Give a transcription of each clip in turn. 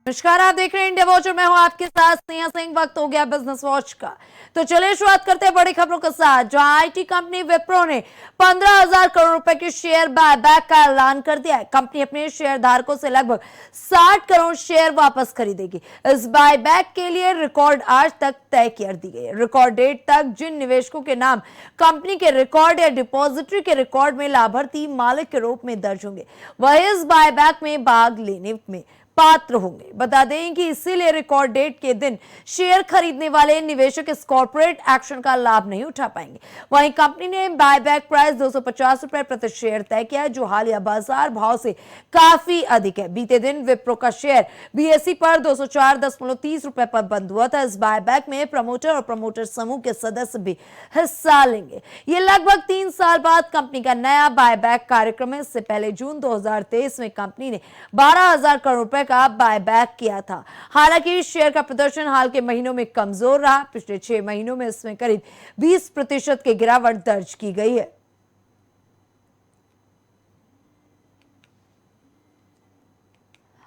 नमस्कार, आप देख रहे हैं इंडिया वॉच और मैं हूं आपके साथ स्नेहा सिंह। वक्त हो गया बिजनेस वॉच का, तो चलिए शुरुआत करते हैं बड़ी खबरों के साथ। जहां आईटी कंपनी विप्रो ने 15,000 करोड़ रुपए के शेयर बायबैक का ऐलान कर दिया है। कंपनी अपने शेयर धारकों से लगभग 60 करोड़ शेयर वापस खरीदेगी। इस बायबैक के लिए रिकॉर्ड आज तक तय कर दी गई है। रिकॉर्ड डेट तक जिन निवेशकों के नाम कंपनी के रिकॉर्ड या डिपॉजिटरी के रिकॉर्ड में लाभार्थी मालिक के रूप में दर्ज होंगे, वह इस बायबैक में भाग लेने में पात्र होंगे। बता दें कि इसीलिए रिकॉर्ड डेट के दिन शेयर खरीदने वाले निवेशक इस कॉर्पोरेट एक्शन का लाभ नहीं उठा पाएंगे। वहीं कंपनी ने बायबैक प्राइस 250 रुपए प्रति शेयर तय किया है, जो हालिया बाजार भाव से काफी अधिक है। बीते दिन विप्रो का शेयर बीएसई पर 204.30 रुपए पर बंद हुआ था। इस बायबैक में प्रमोटर और प्रमोटर समूह के सदस्य भी हिस्सा लेंगे। ये लगभग 3 साल बाद कंपनी का नया बायबैक कार्यक्रम है। इससे पहले जून 2023 में कंपनी ने 12,000 करोड़ रुपए का बायबैक किया था। हालांकि शेयर का प्रदर्शन हाल के महीनों में कमजोर रहा। पिछले 6 महीनों में इसमें करीब 20% की गिरावट दर्ज की गई है।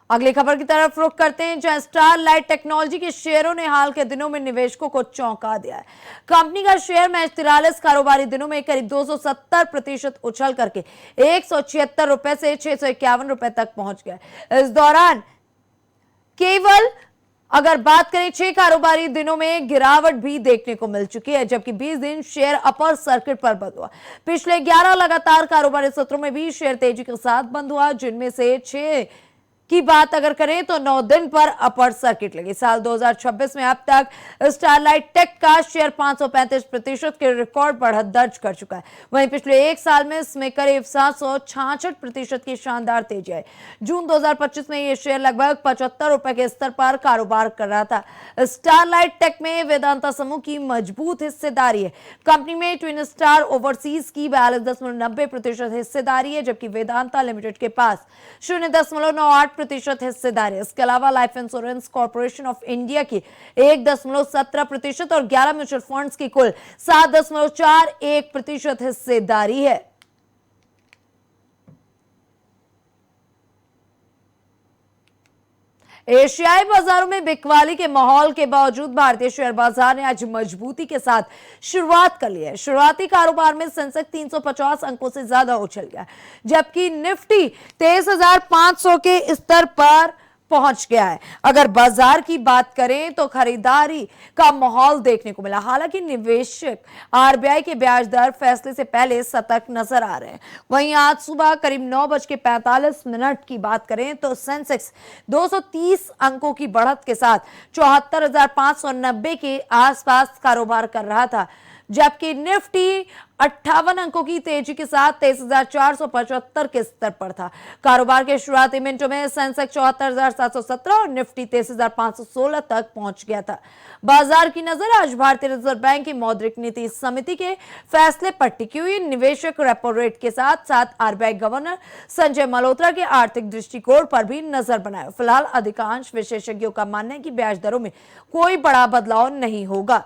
अगली खबर की तरफ रुख करते हैं, जहां स्टारलाइट टेक्नोलॉजी के शेयरों ने हाल के दिनों में निवेशकों को चौंका दिया है। कंपनी का शेयर महज 43 कारोबारी दिनों में करीब 270% उछल करके 176 रुपए से 651 रुपए तक पहुंच गया। इस दौरान केवल अगर बात करें 6 कारोबारी दिनों में गिरावट भी देखने को मिल चुकी है, जबकि 20 दिन शेयर अपर सर्किट पर बंद हुआ। पिछले 11 लगातार कारोबारी सत्रों में भी शेयर तेजी के साथ बंद हुआ, जिनमें से 6 की बात अगर करें तो 9 दिन पर अपर सर्किट लगी। साल 2026 में अब तक स्टारलाइट टेक का शेयर 535% के रिकॉर्ड बढ़त दर्ज कर चुका है। वहीं पिछले 1 साल में इसमें करीब 766% की शानदार तेजी आई। जून 2025 में यह शेयर लगभग 75 रुपए के स्तर पर कारोबार कर रहा था। स्टारलाइट टेक में वेदांता समूह की मजबूत हिस्सेदारी है। कंपनी में ट्विन स्टार ओवरसीज की 42.90% हिस्सेदारी है, जबकि वेदांता लिमिटेड के पास 0.98% हिस्सेदारी है। इसके अलावा life insurance corporation of India की 1.17% और 11 म्यूचुअल फंड्स की कुल 7.41% हिस्सेदारी है। एशियाई बाजारों में बिकवाली के माहौल के बावजूद भारतीय शेयर बाजार ने आज मजबूती के साथ शुरुआत कर ली है। शुरुआती कारोबार में सेंसेक्स 350 अंकों से ज्यादा उछल गया, जबकि निफ्टी 23,500 के स्तर पर पहुंच गया है। अगर बाजार की बात करें तो खरीदारी का माहौल देखने को मिला। हालांकि निवेशक आरबीआई के ब्याज दर फैसले से पहले सतर्क नजर आ रहे हैं। वहीं आज सुबह करीब 9:45 की बात करें तो सेंसेक्स 230 अंकों की बढ़त के साथ 74,590 के आसपास कारोबार कर रहा था, जबकि निफ्टी 58 अंकों की तेजी के साथ 23,475 के स्तर पर था। कारोबार के शुरुआती मिनटों में सेंसेक्स 74,717 और निफ्टी 23,516 तक पहुंच गया था। बाजार की नजर आज भारतीय रिजर्व बैंक की मौद्रिक नीति समिति के फैसले पर टिकी हुई। निवेशक रेपो रेट के साथ साथ आरबीआई गवर्नर संजय मल्होत्रा के आर्थिक दृष्टिकोण पर भी नजर बनाए। फिलहाल अधिकांश विशेषज्ञों का मानना है कि ब्याज दरों में कोई बड़ा बदलाव नहीं होगा।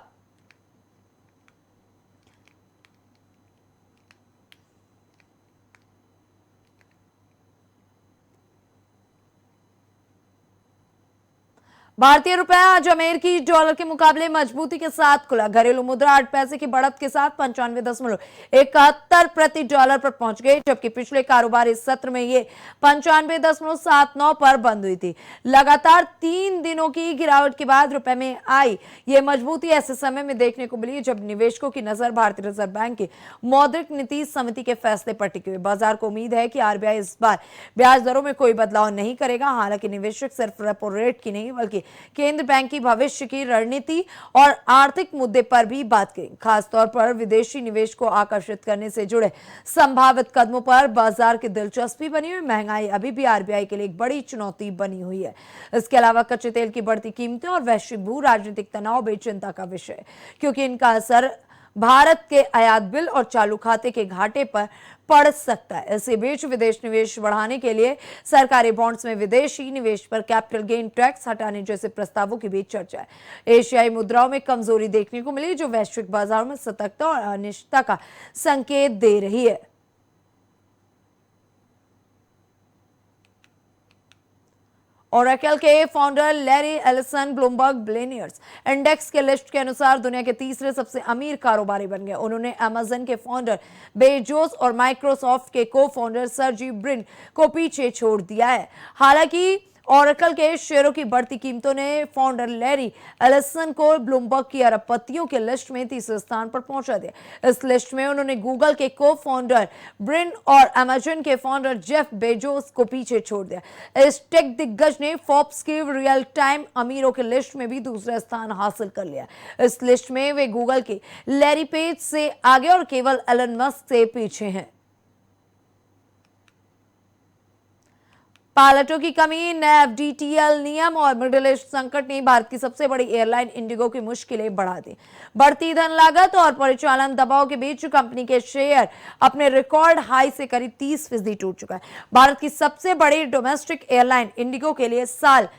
भारतीय रुपया आज अमेरिकी डॉलर के मुकाबले मजबूती के साथ खुला। घरेलू मुद्रा 8 पैसे की बढ़त के साथ 95.71 प्रति डॉलर पर पहुंच गई, जबकि पिछले कारोबारी सत्र में ये 95.79 पर बंद हुई थी। लगातार 3 दिनों की गिरावट के बाद रुपए में आई ये मजबूती ऐसे समय में देखने को मिली जब निवेशकों की नजर भारतीय रिजर्व बैंक की मौद्रिक नीति समिति के फैसले पर टिकी हुई। बाजार को उम्मीद है कि आरबीआई इस बार ब्याज दरों में कोई बदलाव नहीं करेगा। हालांकि निवेशक सिर्फ रेपो रेट की नहीं बल्कि केंद्र बैंक की भविष्य की रणनीति और आर्थिक मुद्दे पर भी बात करेंगे। खासतौर पर विदेशी निवेश को आकर्षित करने से जुड़े संभावित कदमों पर बाजार की दिलचस्पी बनी हुई। महंगाई अभी भी आरबीआई के लिए एक बड़ी चुनौती बनी हुई है। इसके अलावा कच्चे तेल की बढ़ती कीमतें और वैश्विक भू राजनीतिक तनाव भी चिंता का विषय है, क्योंकि इनका असर भारत के आयात बिल और चालू खाते के घाटे पर पड़ सकता है। इसी बीच विदेश निवेश बढ़ाने के लिए सरकारी बॉन्ड्स में विदेशी निवेश पर कैपिटल गेन टैक्स हटाने जैसे प्रस्तावों की भी चर्चा है। एशियाई मुद्राओं में कमजोरी देखने को मिली, जो वैश्विक बाजारों में सतर्कता और अनिश्चितता का संकेत दे रही है। ओरेकल के founder Larry Ellison Bloomberg billionaires index के लिस्ट के अनुसार दुनिया के तीसरे सबसे अमीर कारोबारी बन गए। उन्होंने अमेजन के फाउंडर बेजोस और माइक्रोसॉफ्ट के को फाउंडर सर्जी ब्रिन को पीछे छोड़ दिया है। हालांकि ओरेकल के शेयरों की बढ़ती कीमतों ने फाउंडर लैरी एलिसन को ब्लूमबर्ग की अरबपतियों के लिस्ट में तीसरे स्थान पर पहुंचा दिया। इस लिस्ट में उन्होंने गूगल के को फाउंडर ब्रिन और अमेजन के फाउंडर जेफ बेजोस को पीछे छोड़ दिया। इस टेक दिग्गज ने फोर्ब्स की रियल टाइम अमीरों के लिस्ट में भी दूसरा स्थान हासिल कर लिया। इस लिस्ट में वे गूगल के लैरी पेज से आगे और केवल एलन मस्क से पीछे हैं। पायलटों की कमी, नए एफडीटीएल नियम और मिडिल ईस्ट संकट ने भारत की सबसे बड़ी एयरलाइन इंडिगो की मुश्किलें बढ़ा दी। बढ़ती ईंधन लागत और परिचालन दबाव के बीच कंपनी के शेयर अपने रिकॉर्ड हाई से करीब 30% टूट चुका है। भारत की सबसे बड़ी डोमेस्टिक एयरलाइन इंडिगो के लिए साल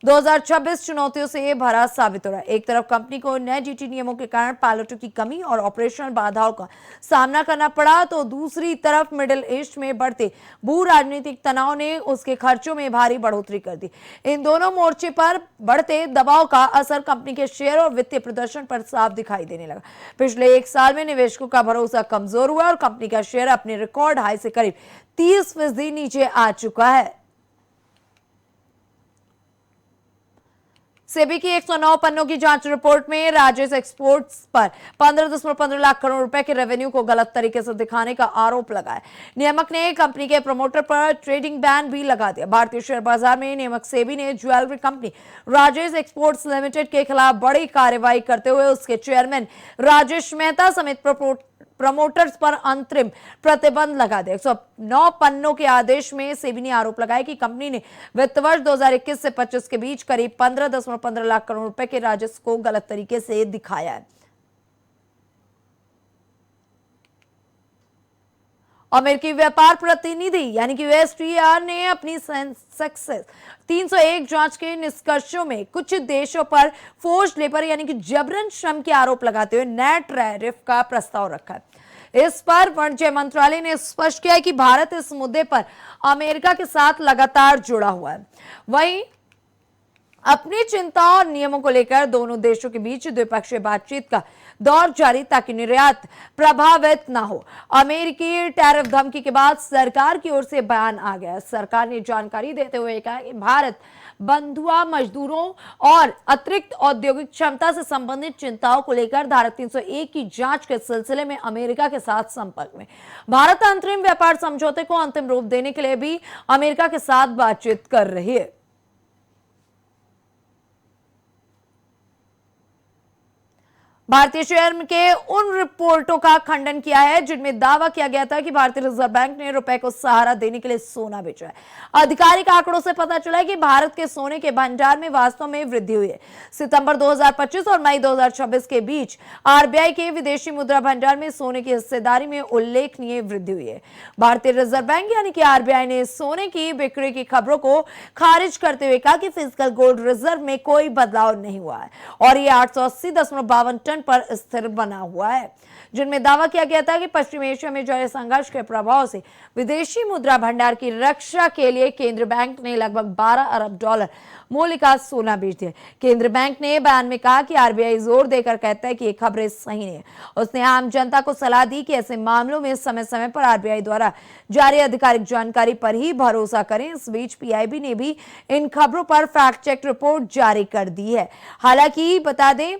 2026 चुनौतियों से भरा साबित हो रहा है। एक तरफ कंपनी को नए जीटी नियमों के कारण पायलटों की कमी और ऑपरेशनल बाधाओं का सामना करना पड़ा, तो दूसरी तरफ मिडिल ईस्ट में बढ़ते भू राजनीतिक तनाव ने उसके खर्चों में भारी बढ़ोतरी कर दी। इन दोनों मोर्चे पर बढ़ते दबाव का असर कंपनी के शेयर और वित्तीय प्रदर्शन पर साफ दिखाई देने लगा। पिछले एक साल में निवेशकों का भरोसा कमजोर हुआ और कंपनी का शेयर अपने रिकॉर्ड हाई से करीब 30% नीचे आ चुका है। सेबी की 109 पन्नों की जांच रिपोर्ट में राजेश एक्सपोर्ट्स पर 15.15 लाख करोड़ रुपए के रेवेन्यू को गलत तरीके से दिखाने का आरोप लगाया। नियामक ने कंपनी के प्रमोटर पर ट्रेडिंग बैन भी लगा दिया। भारतीय शेयर बाजार में नियामक सेबी ने jewellery company Rajesh exports limited के खिलाफ बड़ी कार्रवाई करते हुए उसके चेयरमैन राजेश मेहता समेत प्रमोटर्स पर अंतरिम प्रतिबंध लगा दिया। 109 पन्नों के आदेश में सेबी ने आरोप लगाया कि कंपनी ने वित्त वर्ष 2021 से 25 के बीच करीब 15.15 लाख करोड़ रुपए के राजस्व को गलत तरीके से दिखाया है। अमेरिकी व्यापार प्रतिनिधि यानी कि यूएसटीआर ने अपनी सक्सेस 301 जांच के निष्कर्षों में कुछ देशों पर फोर्स्ड लेबर यानी कि जबरन श्रम के आरोप लगाते हुए नया टैरिफ का प्रस्ताव रखा है। इस पर वाणिज्य मंत्रालय ने स्पष्ट किया है कि भारत इस मुद्दे पर अमेरिका के साथ लगातार जुड़ा हुआ है। वहीं अपनी चिंताओं और नियमों को लेकर दोनों देशों के बीच द्विपक्षीय बातचीत का दौर जारी ताकि निर्यात प्रभावित न हो। अमेरिकी टैरिफ धमकी के बाद सरकार की ओर से बयान आ गया। सरकार ने जानकारी देते हुए कहा कि भारत बंधुआ मजदूरों और अतिरिक्त औद्योगिक क्षमता से संबंधित चिंताओं को लेकर धारा 301 की जांच के सिलसिले में अमेरिका के साथ संपर्क में। भारत अंतरिम व्यापार समझौते को अंतिम रूप देने के लिए भी अमेरिका के साथ बातचीत कर रही है। भारतीय शेयर के उन रिपोर्टों का खंडन किया है जिनमें दावा किया गया था कि भारतीय रिजर्व बैंक ने रुपए को सहारा देने के लिए सोना बेचा है। आधिकारिक आंकड़ों से पता चला है कि भारत के सोने के भंडार में वास्तव में वृद्धि हुई है। सितंबर 2025 और मई 2026 के बीच आरबीआई के विदेशी मुद्रा भंडार में सोने की हिस्सेदारी में उल्लेखनीय वृद्धि हुई है। भारतीय रिजर्व बैंक यानी कि आरबीआई ने सोने की बिक्री की खबरों को खारिज करते हुए कहा कि फिजिकल गोल्ड रिजर्व में कोई बदलाव नहीं हुआ है और ये 880.52 टन पर स्थिर बना हुआ है, जिनमें दावा किया गया था कि पश्चिम एशिया में जारी संघर्ष के प्रभाव से विदेशी मुद्रा भंडार की रक्षा के लिए केंद्र बैंक ने लगभग 12 अरब डॉलर मूल्य का सोना बेच दिया। केंद्र बैंक ने बयान में कहा कि आरबीआई जोर देकर कहता है कि ये खबरें सही नहीं है। उसने आम जनता को सलाह दी कि ऐसे मामलों में समय समय पर आरबीआई द्वारा जारी आधिकारिक जानकारी पर ही भरोसा करें। इस बीच पीआईबी ने भी इन खबरों पर फैक्ट चेक रिपोर्ट जारी कर दी है। हालांकि बता दें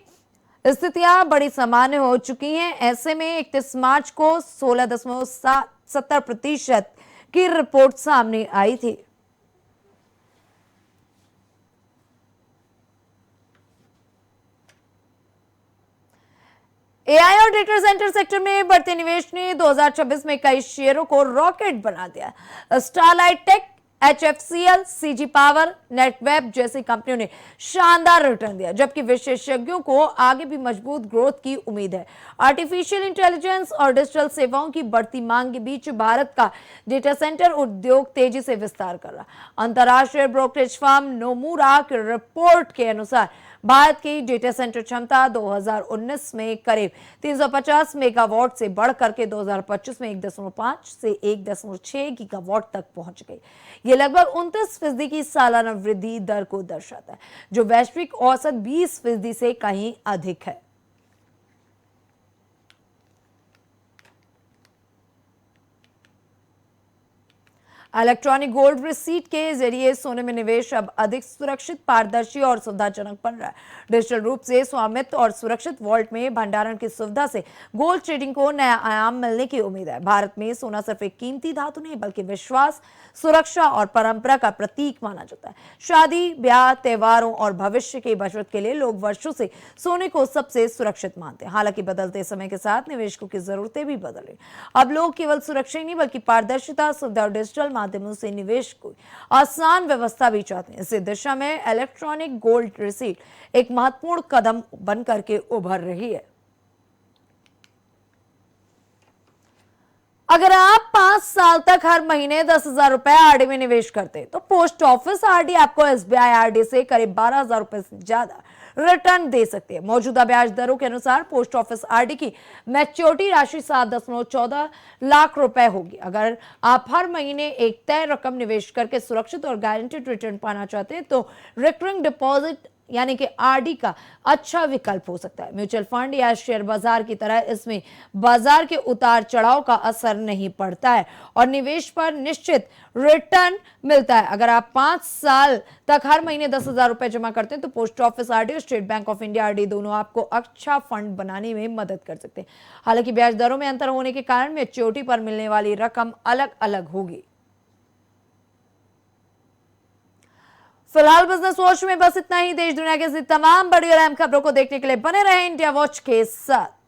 स्थितियां बड़ी सामान्य हो चुकी हैं। ऐसे में 31 मार्च को 16.70% की रिपोर्ट सामने आई थी। एआई और डेटा सेंटर सेक्टर में बढ़ते निवेश ने 2026 में कई शेयरों को रॉकेट बना दिया। स्टारलाइट टेक, HFCL, CG पावर, नेटवेब जैसी कंपनियों ने शानदार रिटर्न दिया, जबकि विशेषज्ञों को आगे भी मजबूत ग्रोथ की उम्मीद है। आर्टिफिशियल इंटेलिजेंस और डिजिटल सेवाओं की बढ़ती मांग के बीच भारत का डेटा सेंटर उद्योग तेजी से विस्तार कर रहा। अंतर्राष्ट्रीय ब्रोकरेज फर्म नोमुरा की रिपोर्ट के अनुसार भारत की डेटा सेंटर क्षमता 2019 में करीब 350 मेगावाट से बढ़कर के 2025 में 1.5 से 1.6 गीगावाट तक पहुंच गई। ये लगभग 29% की सालाना वृद्धि दर को दर्शाता है, जो वैश्विक औसत 20% से कहीं अधिक है। इलेक्ट्रॉनिक गोल्ड रिसीट के जरिए सोने में निवेश अब अधिक सुरक्षित, पारदर्शी और सुविधाजनक बन रहा है। डिजिटल रूप से स्वामित्व और सुरक्षित वॉल्ट में भंडारण की सुविधा से गोल्ड ट्रेडिंग को नया आयाम मिलने की उम्मीद है। भारत में सोना सिर्फ एक कीमती धातु नहीं, बल्कि विश्वास, सुरक्षा और परंपरा का प्रतीक माना जाता है। शादी, ब्याह, त्योहारों और भविष्य की बचत के लिए लोग वर्षों से सोने को सबसे सुरक्षित मानते हैं। हालांकि बदलते समय के साथ निवेशकों की जरूरतें भी बदल रही। अब लोग केवल सुरक्षा ही नहीं, बल्कि पारदर्शिता, सुविधा और डिजिटल माध्यमों से निवेश को आसान व्यवस्था भी चाहते हैं। इस दिशा में इलेक्ट्रॉनिक गोल्ड रिसीट एक महत्वपूर्ण कदम बनकर के उभर रही है। अगर आप 5 साल तक हर महीने 10,000 रुपए आरडी में निवेश करते हैं, तो पोस्ट ऑफिस आरडी आपको एसबीआई आरडी से करीब 12,000 रुपए से ज्यादा रिटर्न दे सकती है। मौजूदा ब्याज दरों के अनुसार पोस्ट ऑफिस आरडी की मैच्योरिटी राशि 7.14 लाख रुपए होगी। अगर आप हर महीने एक तय रकम निवेश करके सुरक्षित और गारंटेड रिटर्न पाना चाहते हैं, तो रिकरिंग डिपॉजिट यानी कि आरडी का अच्छा विकल्प हो सकता है। म्यूचुअल फंड या शेयर बाजार की तरह इसमें बाजार के उतार चढ़ाव का असर नहीं पड़ता है और निवेश पर निश्चित रिटर्न मिलता है। अगर आप 5 साल तक हर महीने 10,000 रुपए जमा करते हैं, तो पोस्ट ऑफिस आरडी और state bank of India RD दोनों आपको अच्छा फंड बनाने में मदद कर सकते हैं। हालांकि ब्याज दरों में अंतर होने के कारण मैच्योरिटी पर मिलने वाली रकम अलग अलग होगी। फिलहाल बिजनेस वॉच में बस इतना ही। देश दुनिया की तमाम बड़ी और अहम खबरों को देखने के लिए बने रहे इंडिया वॉच के साथ।